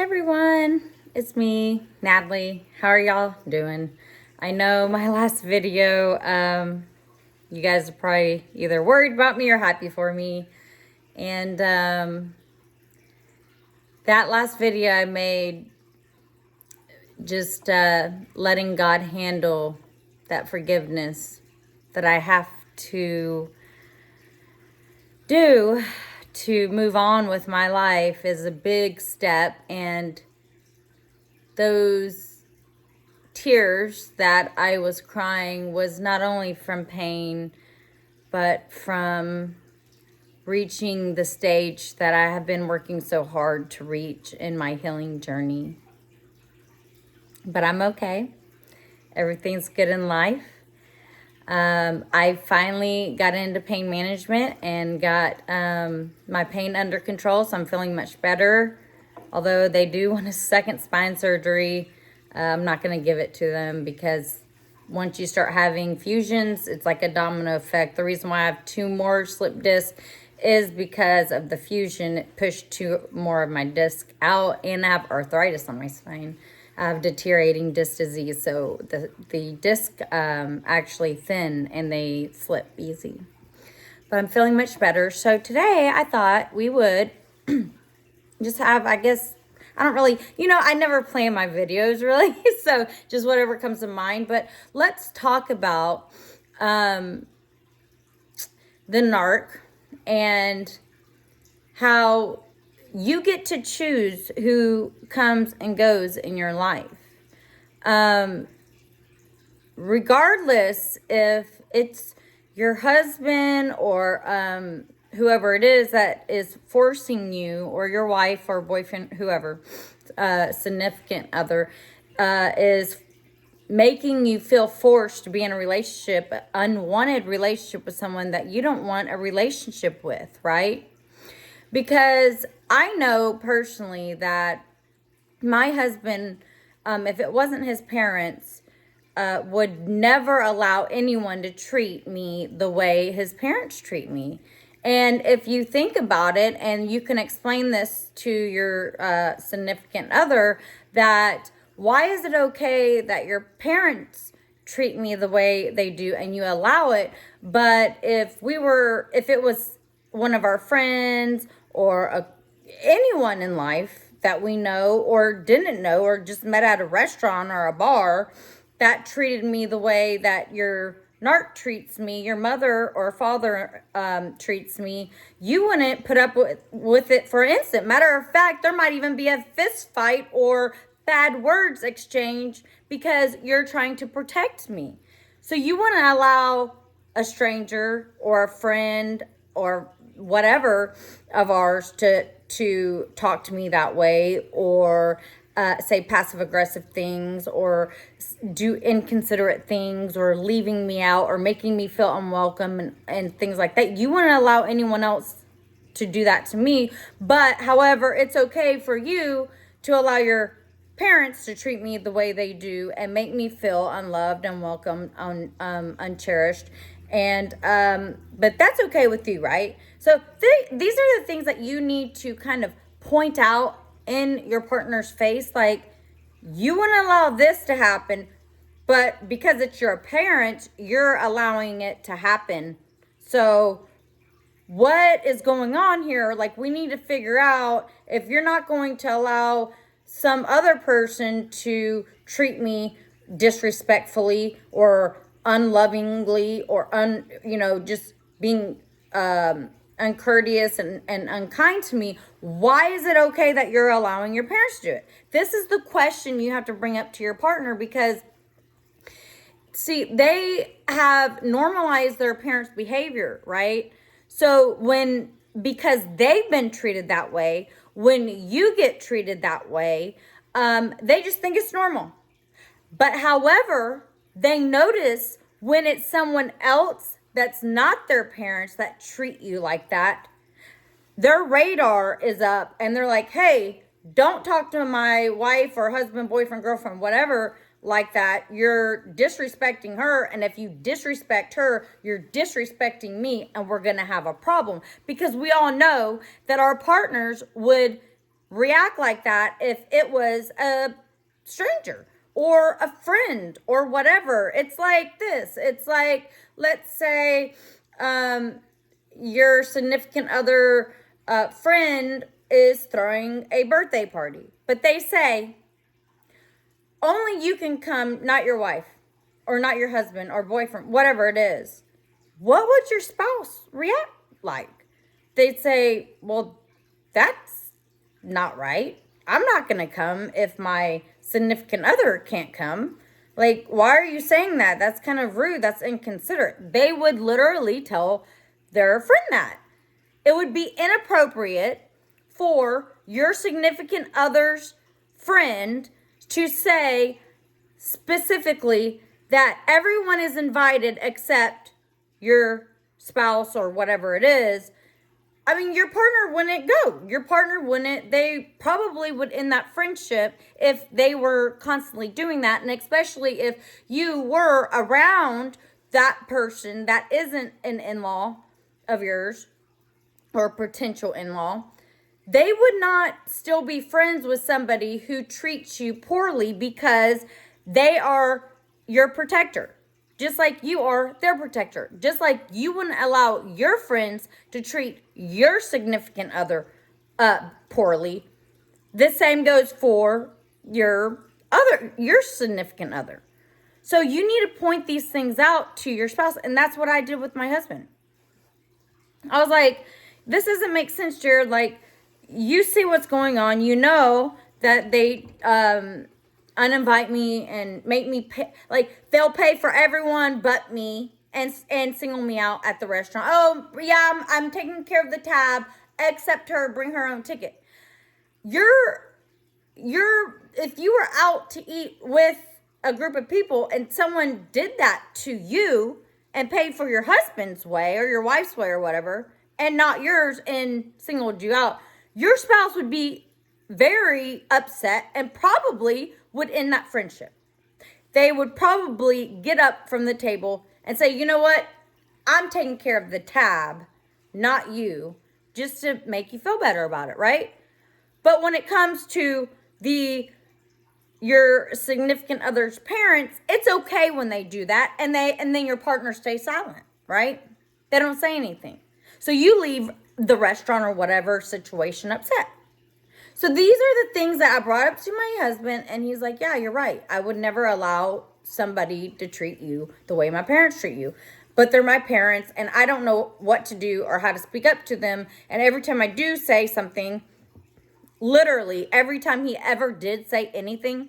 everyone, it's me, Natalie. How are y'all doing? I know my last video, you guys are probably either worried about me or happy for me. And that last video I made, just letting God handle that forgiveness that I have to do to move on with my life, is a big step. And those tears that I was crying was not only from pain, but from reaching the stage that I have been working so hard to reach in my healing journey. But I'm okay. Everything's good in life. I finally got into pain management and got my pain under control, so I'm feeling much better. Although they do want a second spine surgery, I'm not going to give it to them, because once you start having fusions, it's like a domino effect. The reason why I have 2 more slip discs is because of the fusion. It pushed 2 more of my discs out, and I have arthritis on my spine. I have deteriorating disc disease, so the disc actually thin and they slip easy. But I'm feeling much better. So today I thought we would just have, I guess, I don't really, I never plan my videos really, so just whatever comes to mind. But let's talk about the narc and how you get to choose who comes and goes in your life. Regardless if it's your husband or whoever it is that is forcing you, or your wife or boyfriend, whoever, significant other, is making you feel forced to be in a relationship, unwanted relationship with someone that you don't want a relationship with, right? Because I know personally that my husband, if it wasn't his parents, would never allow anyone to treat me the way his parents treat me. And if you think about it, and you can explain this to your significant other, that why is it okay that your parents treat me the way they do and you allow it, but if it was one of our friends or anyone in life that we know or didn't know, or just met at a restaurant or a bar, that treated me the way that your narc treats me, your mother or father treats me, you wouldn't put up with it for an instant. Matter of fact, there might even be a fist fight or bad words exchange because you're trying to protect me. So you wouldn't allow a stranger or a friend or whatever of ours to talk to me that way, or say passive aggressive things, or do inconsiderate things, or leaving me out, or making me feel unwelcome and things like that. You wouldn't allow anyone else to do that to me. But however, it's okay for you to allow your parents to treat me the way they do and make me feel unloved, unwelcome, uncherished. And but that's okay with you, right? So these are the things that you need to kind of point out in your partner's face. Like, you wouldn't allow this to happen, but because it's your parent, you're allowing it to happen. So what is going on here? Like, we need to figure out, if you're not going to allow some other person to treat me disrespectfully or unlovingly, or just being uncourteous and unkind to me, why is it okay that you're allowing your parents to do it? This is the question you have to bring up to your partner, because see, they have normalized their parents' behavior, right? So because they've been treated that way, when you get treated that way, they just think it's normal. But however, they notice when it's someone else that's not their parents that treat you like that, their radar is up and they're like, hey, don't talk to my wife or husband, boyfriend, girlfriend, whatever, like that. You're disrespecting her. And if you disrespect her, you're disrespecting me, and we're going to have a problem. Because we all know that our partners would react like that if it was a stranger or a friend or whatever. It's like this. It's like, let's say your significant other friend is throwing a birthday party, but they say, only you can come, not your wife or not your husband or boyfriend, whatever it is. What would your spouse react like? They'd say, well, that's not right. I'm not going to come if my significant other can't come. Like, why are you saying that? That's kind of rude. That's inconsiderate. They would literally tell their friend that. It would be inappropriate for your significant other's friend to say specifically that everyone is invited except your spouse or whatever it is. I mean, your partner wouldn't go. Your partner wouldn't. They probably would end that friendship if they were constantly doing that. And especially if you were around that person that isn't an in-law of yours or potential in-law, they would not still be friends with somebody who treats you poorly because they are your protector. Just like you are their protector. Just like you wouldn't allow your friends to treat your significant other poorly. The same goes for your significant other. So you need to point these things out to your spouse. And that's what I did with my husband. I was like, this doesn't make sense, Jared. Like, you see what's going on. You know that they uninvite me and make me pay, like they'll pay for everyone but me and single me out at the restaurant. Oh yeah, I'm taking care of the tab, except her, bring her own ticket. You're if you were out to eat with a group of people and someone did that to you and paid for your husband's way or your wife's way or whatever and not yours and singled you out, your spouse would be very upset and probably would end that friendship. They would probably get up from the table and say, you know what? I'm taking care of the tab, not you, just to make you feel better about it, right? But when it comes to your significant other's parents, it's okay when they do that and then your partner stays silent, right? They don't say anything. So you leave the restaurant or whatever situation upset. So these are the things that I brought up to my husband, and he's like, yeah, you're right. I would never allow somebody to treat you the way my parents treat you. But they're my parents, and I don't know what to do or how to speak up to them. And every time I do say something, literally every time he ever did say anything,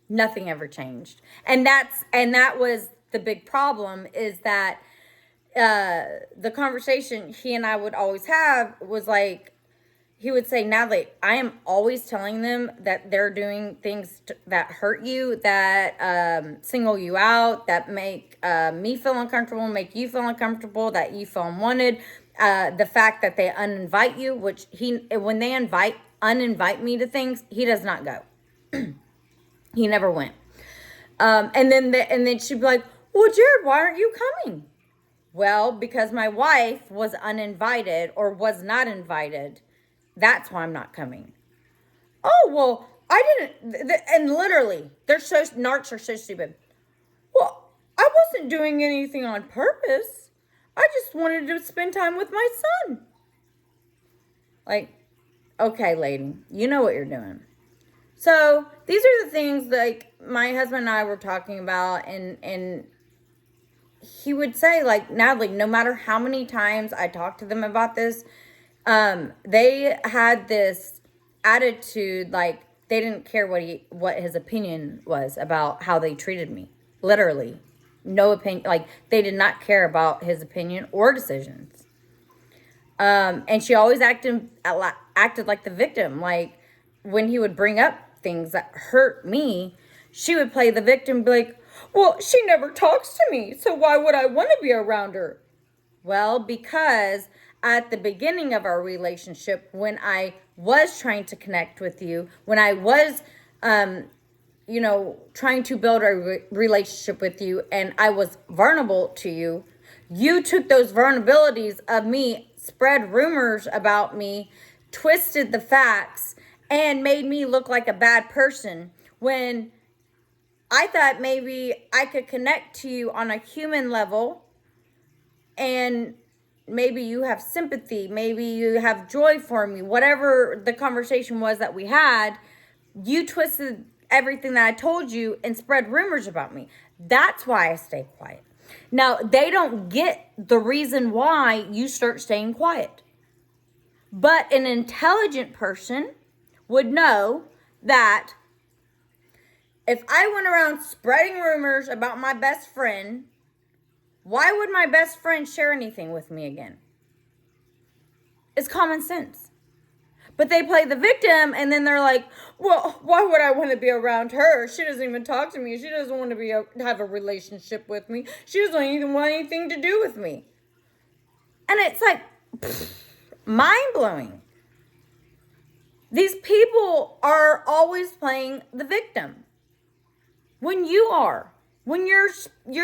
nothing ever changed. And that was the big problem, is that the conversation he and I would always have was like, he would say, Natalie, I am always telling them that they're doing things that hurt you, that single you out, that make me feel uncomfortable, make you feel uncomfortable, that you feel unwanted. The fact that they uninvite you, which when they uninvite me to things, he does not go. He never went. And then she'd be like, well, Jared, why aren't you coming? Well, because my wife was uninvited or was not invited. That's why I'm not coming. Oh, well, I didn't. And literally, narcs are so stupid. Well, I wasn't doing anything on purpose. I just wanted to spend time with my son. Like, okay, lady, you know what you're doing. So these are the things like my husband and I were talking about, and he would say, like, Natalie, no matter how many times I talked to them about this, they had this attitude like they didn't care what his opinion was about how they treated me. Literally, no opinion. Like, they did not care about his opinion or decisions. And she always acted like the victim. Like, when he would bring up things that hurt me, she would play the victim and be like, well, she never talks to me, so why would I want to be around her? Well, because at the beginning of our relationship, when I was trying to connect with you, when I was, trying to build a relationship with you, and I was vulnerable to you, you took those vulnerabilities of me, spread rumors about me, twisted the facts and made me look like a bad person when I thought maybe I could connect to you on a human level, and maybe you have sympathy, maybe you have joy for me, whatever the conversation was that we had. You twisted everything that I told you and spread rumors about me. That's why I stay quiet. Now, they don't get the reason why you start staying quiet. But an intelligent person would know that if I went around spreading rumors about my best friend, why would my best friend share anything with me again? It's common sense. But they play the victim, and then they're like, well, why would I want to be around her? She doesn't even talk to me. She doesn't want to have a relationship with me. She doesn't even want anything to do with me. And it's like, mind-blowing. These people are always playing the victim. When you are. When your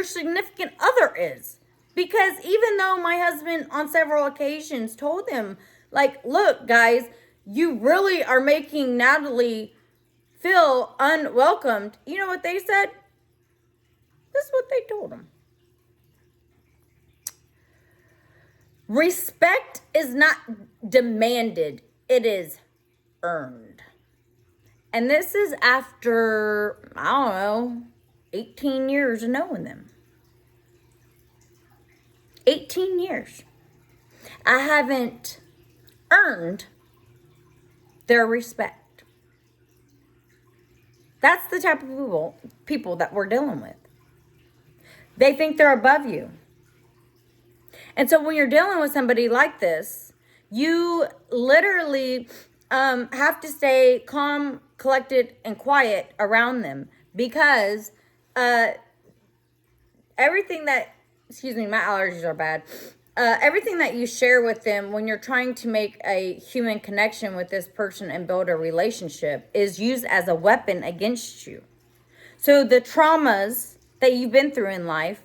significant other is. Because even though my husband on several occasions told them, like, look, guys, you really are making Natalie feel unwelcomed. You know what they said? This is what they told him. Respect is not demanded. It is earned. And this is after, I don't know, 18 years of knowing them. 18 years. I haven't earned their respect. That's the type of people that we're dealing with. They think they're above you. And so when you're dealing with somebody like this, you literally have to stay calm, collected, and quiet around them, because everything that, my allergies are bad. Everything that you share with them when you're trying to make a human connection with this person and build a relationship is used as a weapon against you. So the traumas that you've been through in life,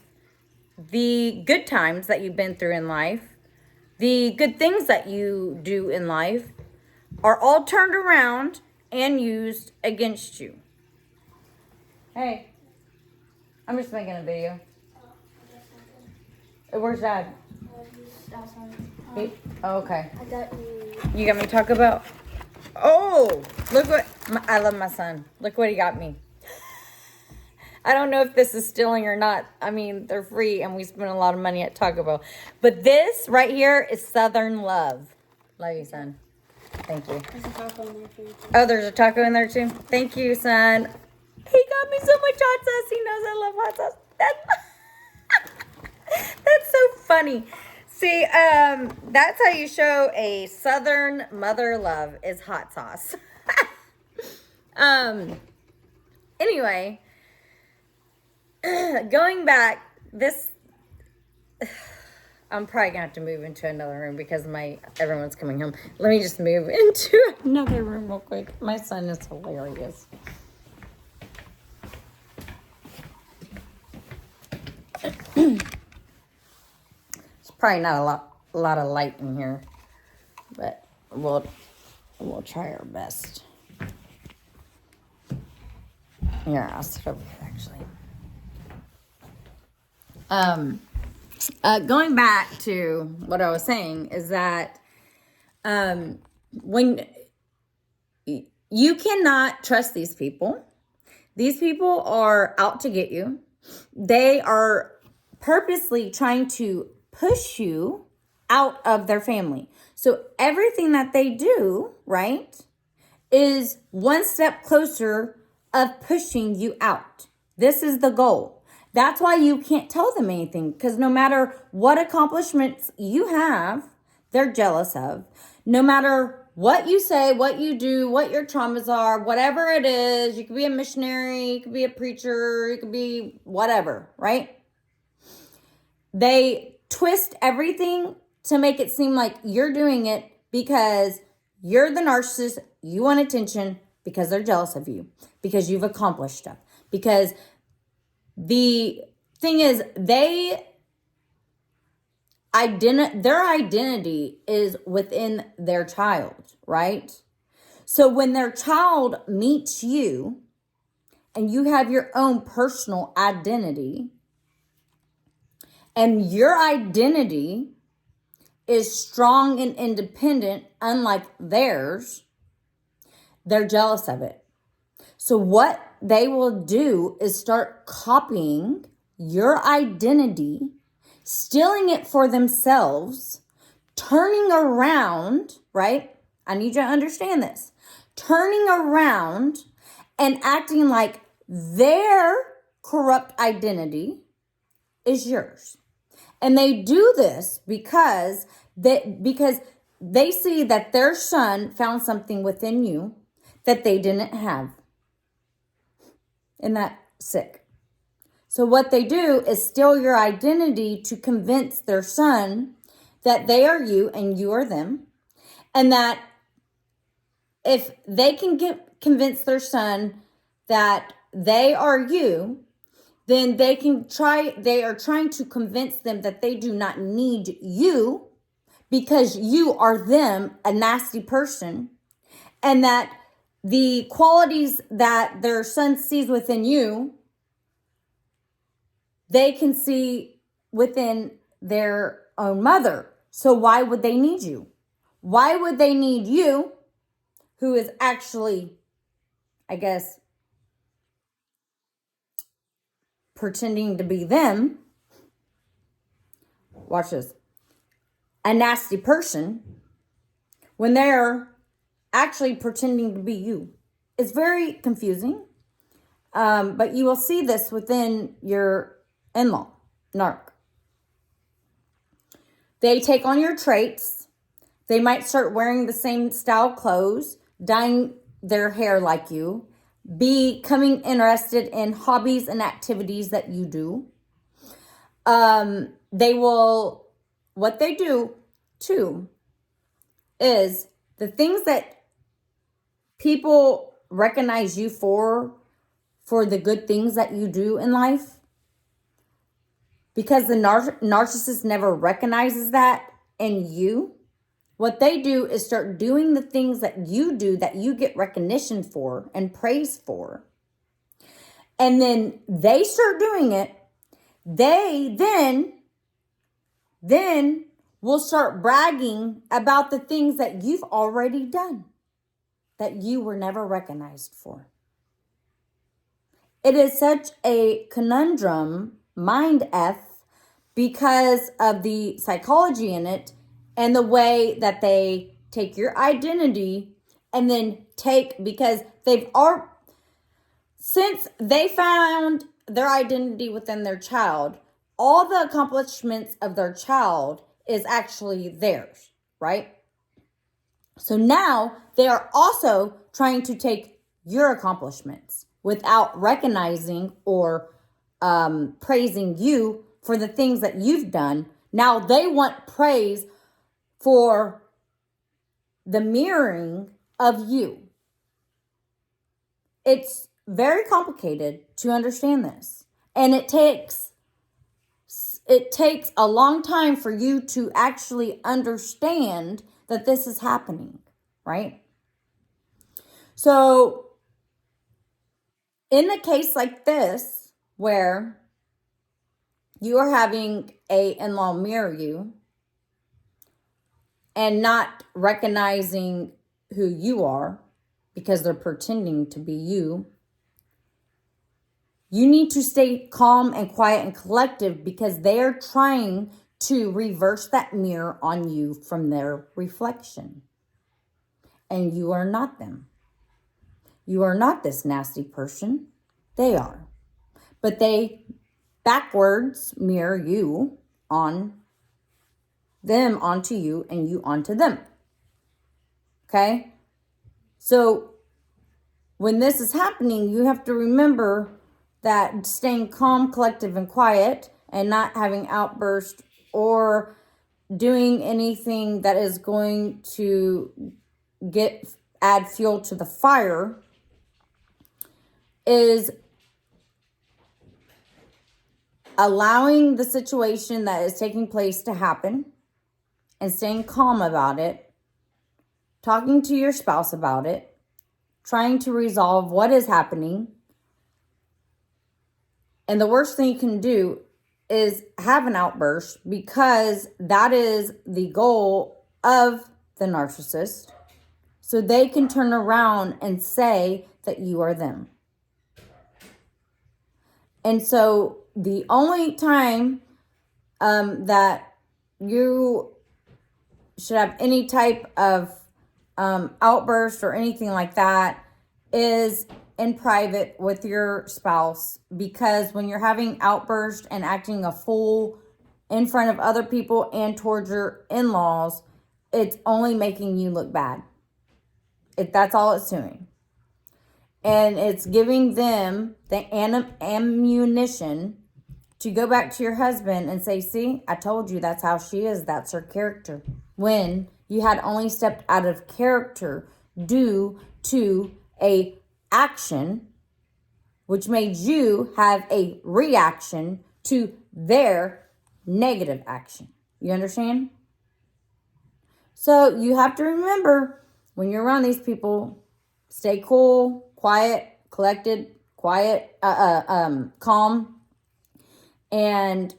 the good times that you've been through in life, the good things that you do in life are all turned around and used against you. Hey, I'm just making a video. Where's Dad? Oh, okay. You got me to talk about? Oh, look what, I love my son. Look what he got me. I don't know if this is stealing or not. I mean, they're free and we spend a lot of money at Taco Bell. But this right here is Southern love. Love you, son. Thank you. There's a taco in there too. Oh, there's a taco in there too? Thank you, son. He got me so much hot sauce. He knows I love hot sauce. That's so funny. See, that's how you show a Southern mother love, is hot sauce. Anyway, going back, I'm probably gonna have to move into another room because everyone's coming home. Let me just move into another room real quick. My son is hilarious. Probably not a lot of light in here, but we'll try our best. Here, I'll sit over here actually. Going back to what I was saying is that when you cannot trust these people are out to get you. They are purposely trying to push you out of their family. So everything that they do, right, is one step closer of pushing you out. This is the goal. That's why you can't tell them anything, because no matter what accomplishments you have, they're jealous of. No matter what you say, what you do, what your traumas are, whatever it is, you could be a missionary, you could be a preacher, you could be whatever, right? They twist everything to make it seem like you're doing it because you're the narcissist, you want attention, because they're jealous of you, because you've accomplished stuff. Because the thing is, their identity is within their child, right? So when their child meets you and you have your own personal identity, and your identity is strong and independent, unlike theirs, they're jealous of it. So what they will do is start copying your identity, stealing it for themselves, turning around, right? I need you to understand this. Turning around and acting like their corrupt identity is yours. And they do this because they see that their son found something within you that they didn't have. Isn't that sick? So what they do is steal your identity to convince their son that they are you and you are them. And that if they can convince their son that they are you, then they are trying to convince them that they do not need you because you are them, a nasty person, and that the qualities that their son sees within you, they can see within their own mother. So why would they need you? Why would they need you, who is actually, I guess, pretending to be them? Watch this. A nasty person, when they're actually pretending to be you. It's very confusing. But you will see this within your in-law, narc. They take on your traits. They might start wearing the same style clothes, dyeing their hair like you, becoming interested in hobbies and activities that you do. What they do too is the things that people recognize you for the good things that you do in life, because the narcissist never recognizes that in you. What they do is start doing the things that you do that you get recognition for and praise for. And then they start doing it. They then will start bragging about the things that you've already done that you were never recognized for. It is such a conundrum, mind F, because of the psychology in it and the way that they take your identity and then because since they found their identity within their child, all the accomplishments of their child is actually theirs, right? So now they are also trying to take your accomplishments without recognizing or praising you for the things that you've done. Now they want praise for the mirroring of you. It's very complicated to understand this. And it takes a long time for you to actually understand that this is happening, right? So in a case like this, where you are having a in-law mirror you and not recognizing who you are because they're pretending to be you, you need to stay calm and quiet and collective because they are trying to reverse that mirror on you from their reflection. And you are not them. You are not this nasty person. They are. But they backwards mirror you on them onto you and you onto them. Okay? So when this is happening, you have to remember that staying calm, collective, and quiet and not having outbursts or doing anything that is going to add fuel to the fire is allowing the situation that is taking place to happen and staying calm about it talking to your spouse about it, trying to resolve what is happening. And the worst thing you can do is have an outburst, because that is the goal of the narcissist. So they can turn around and say that you are them. And so the only time that you should have any type of outburst or anything like that is in private with your spouse, because when you're having outbursts and acting a fool in front of other people and towards your in-laws, it's only making you look bad. That's all it's doing. And it's giving them the ammunition to go back to your husband and say, see, I told you that's how she is. That's her character. When you had only stepped out of character due to a action, which made you have a reaction to their negative action. You understand? So you have to remember, when you're around these people, stay cool, quiet, collected, calm, and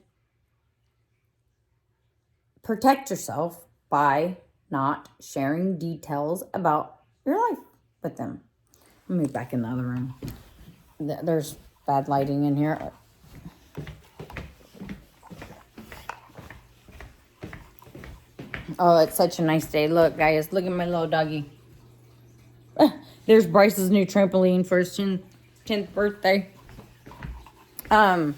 protect yourself by not sharing details about your life with them. Let me move back in the other room. There's bad lighting in here. Oh, it's such a nice day. Look, guys, look at my little doggy. There's Bryce's new trampoline for his 10th birthday. I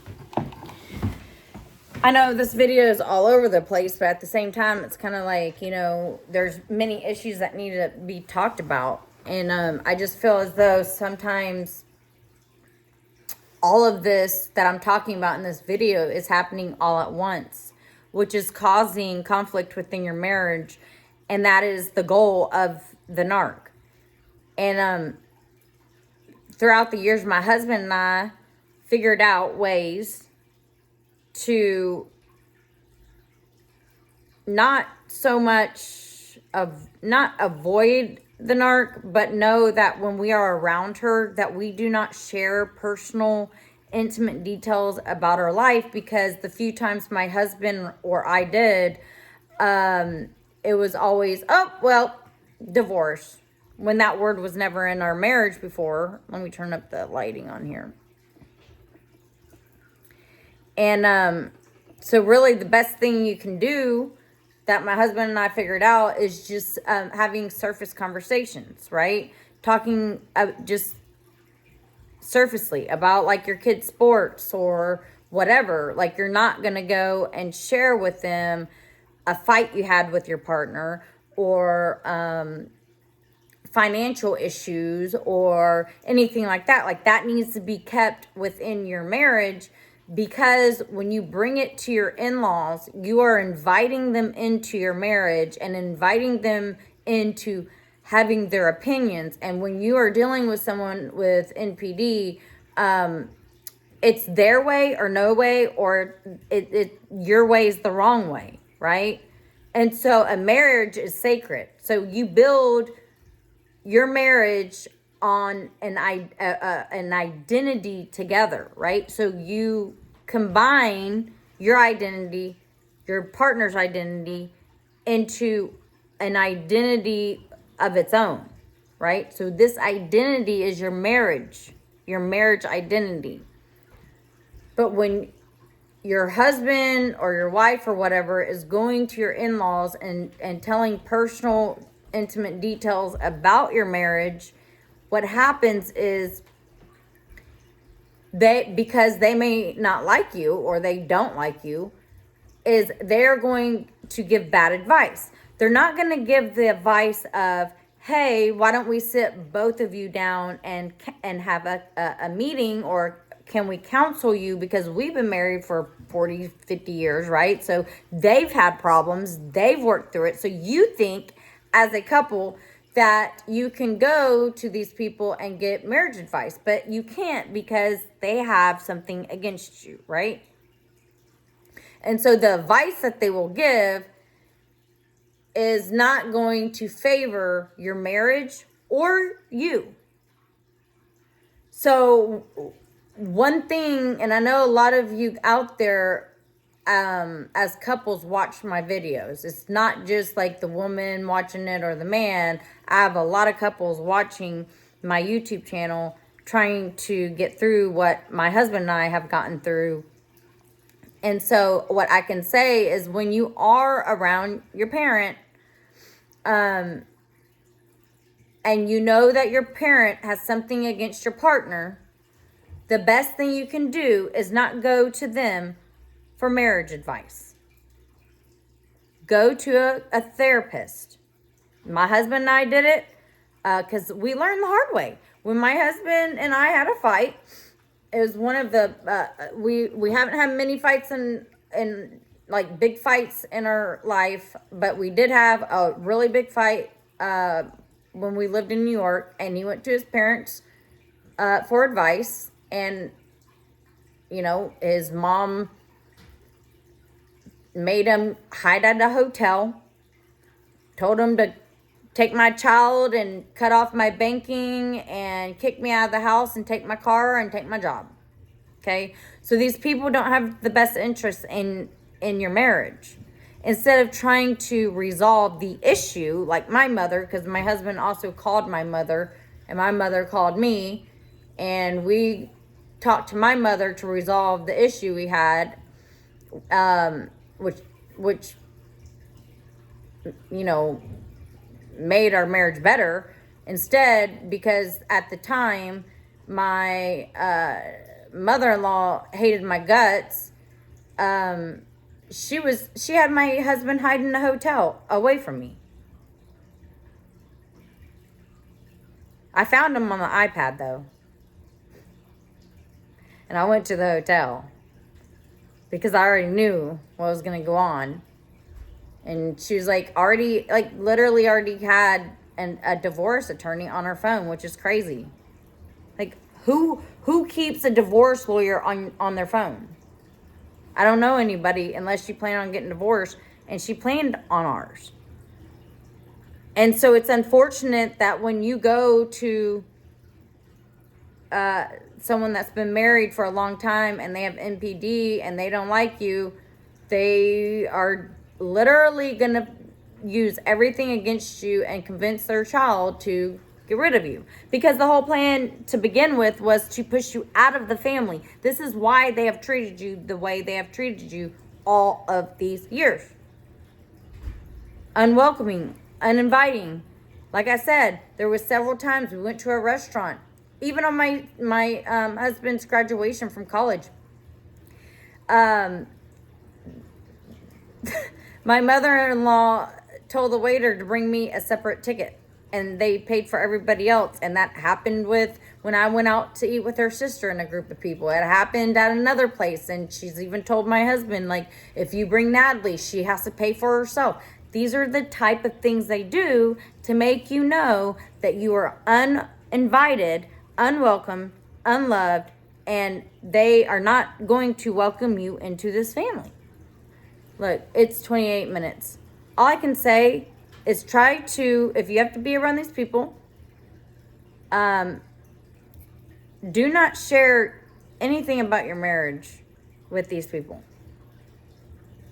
know this video is all over the place, but at the same time, it's kind of like, there's many issues that need to be talked about. And I just feel as though sometimes all of this that I'm talking about in this video is happening all at once, which is causing conflict within your marriage. And that is the goal of the narc. And throughout the years, my husband and I figured out ways to not so much not avoid the narc, but know that when we are around her, that we do not share personal, intimate details about our life, because the few times my husband or I did, it was always, divorce, when that word was never in our marriage before. Let me turn up the lighting on here. And so really the best thing you can do, that my husband and I figured out, is just having surface conversations, right? Talking just surfacely about like your kids' sports or whatever. Like, you're not going to go and share with them a fight you had with your partner, or financial issues or anything like that. Like, that needs to be kept within your marriage, because when you bring it to your in-laws, you are inviting them into your marriage and inviting them into having their opinions. And when you are dealing with someone with NPD, it's their way or no way, or your way is the wrong way, right? And so a marriage is sacred. So you build your marriage on an identity together, right? So you combine your identity, your partner's identity, into an identity of its own, right? So this identity is your marriage identity. But when your husband or your wife or whatever is going to your in-laws and telling personal, intimate details about your marriage, what happens is because they may not like you, or they don't like you, is they're going to give bad advice. They're not going to give the advice of, hey, why don't we sit both of you down and have a meeting, or can we counsel you, because we've been married for 40, 50 years, right? So they've had problems, they've worked through it. So you think as a couple that you can go to these people and get marriage advice, but you can't, because they have something against you, right? And so the advice that they will give is not going to favor your marriage or you. So one thing, and I know a lot of you out there as couples watch my videos. It's not just like the woman watching it or the man. I have a lot of couples watching my YouTube channel trying to get through what my husband and I have gotten through. And so what I can say is when you are around your parent, and you know that your parent has something against your partner, the best thing you can do is not go to them for marriage advice. Go to a therapist. My husband and I did it because we learned the hard way. When my husband and I had a fight, it was one of the, we haven't had many fights in like big fights in our life, but we did have a really big fight when we lived in New York, and he went to his parents for advice, and, you know, his mom made him hide at a hotel, told him to take my child and cut off my banking and kick me out of the house and take my car and take my job. Okay? So these people don't have the best interests in your marriage. Instead of trying to resolve the issue, like my mother, because my husband also called my mother and my mother called me, and we talked to my mother to resolve the issue we had, which you know, made our marriage better. Instead, because at the time my mother-in-law hated my guts, she had my husband hide in a hotel away from me. I found him on the iPad though, and I went to the hotel because I already knew what was going to go on. And she was like literally already had a divorce attorney on her phone, which is crazy. Like, who keeps a divorce lawyer on their phone? I don't know anybody unless you plan on getting divorced, and she planned on ours. And so it's unfortunate that when you go to someone that's been married for a long time and they have NPD and they don't like you, they are literally going to use everything against you and convince their child to get rid of you. Because the whole plan to begin with was to push you out of the family. This is why they have treated you the way they have treated you all of these years. Unwelcoming, uninviting. Like I said, there was several times we went to a restaurant. Even on my husband's graduation from college. My mother-in-law told the waiter to bring me a separate ticket, and they paid for everybody else. And that happened with when I went out to eat with her sister and a group of people. It happened at another place, and she's even told my husband, like, if you bring Natalie, she has to pay for herself. These are the type of things they do to make you know that you are uninvited, unwelcome, unloved, and they are not going to welcome you into this family. Look, it's 28 minutes. All I can say is try to, if you have to be around these people, do not share anything about your marriage with these people,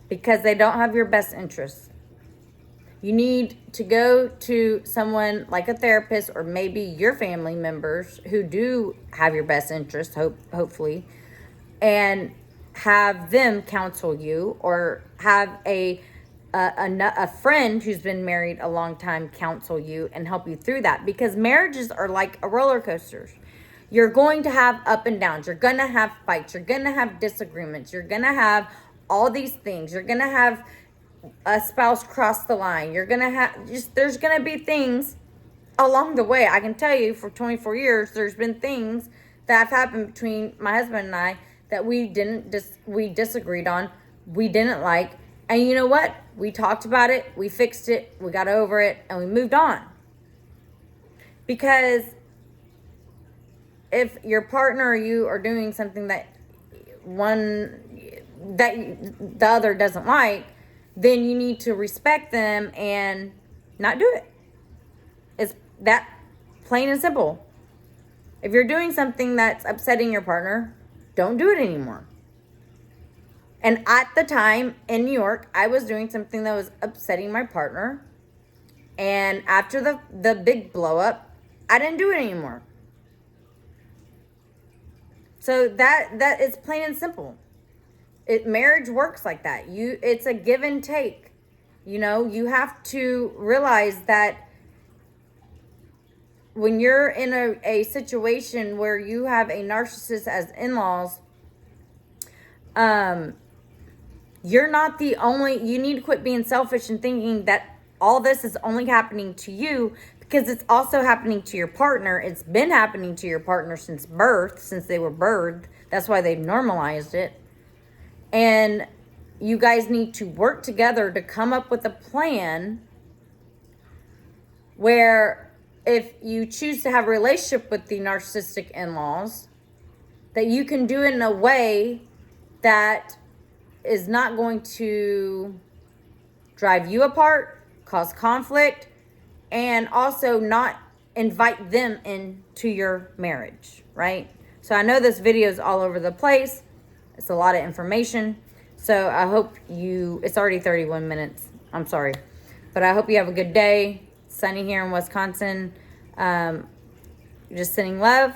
because they don't have your best interests. You need to go to someone like a therapist, or maybe your family members who do have your best interest, hopefully, and have them counsel you, or have a friend who's been married a long time counsel you and help you through that. Because marriages are like a roller coaster. You're going to have up and downs. You're going to have fights. You're going to have disagreements. You're going to have all these things. You're going to have a spouse cross the line. You're going to have there's going to be things along the way. I can tell you for 24 years, there's been things that have happened between my husband and I that we disagreed on, we didn't like. And you know what? We talked about it, we fixed it, we got over it, and we moved on. Because if your partner or you are doing something that the other doesn't like, then you need to respect them and not do it. It's that plain and simple. If you're doing something that's upsetting your partner, don't do it anymore. And at the time in New York, I was doing something that was upsetting my partner. And after the big blow up, I didn't do it anymore. So that is plain and simple. Marriage works like that. It's a give and take. You have to realize that when you're in a situation where you have a narcissist as in-laws, you're not the only. You need to quit being selfish and thinking that all this is only happening to you, because it's also happening to your partner. It's been happening to your partner since birth, since they were birthed. That's why they've normalized it. And you guys need to work together to come up with a plan where if you choose to have a relationship with the narcissistic in-laws, that you can do it in a way that is not going to drive you apart, cause conflict, and also not invite them into your marriage, right? So I know this video is all over the place. It's a lot of information. So I hope it's already 31 minutes. I'm sorry. But I hope you have a good day. Sunny here in Wisconsin. Just sending love,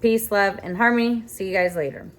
peace, love, and harmony. See you guys later.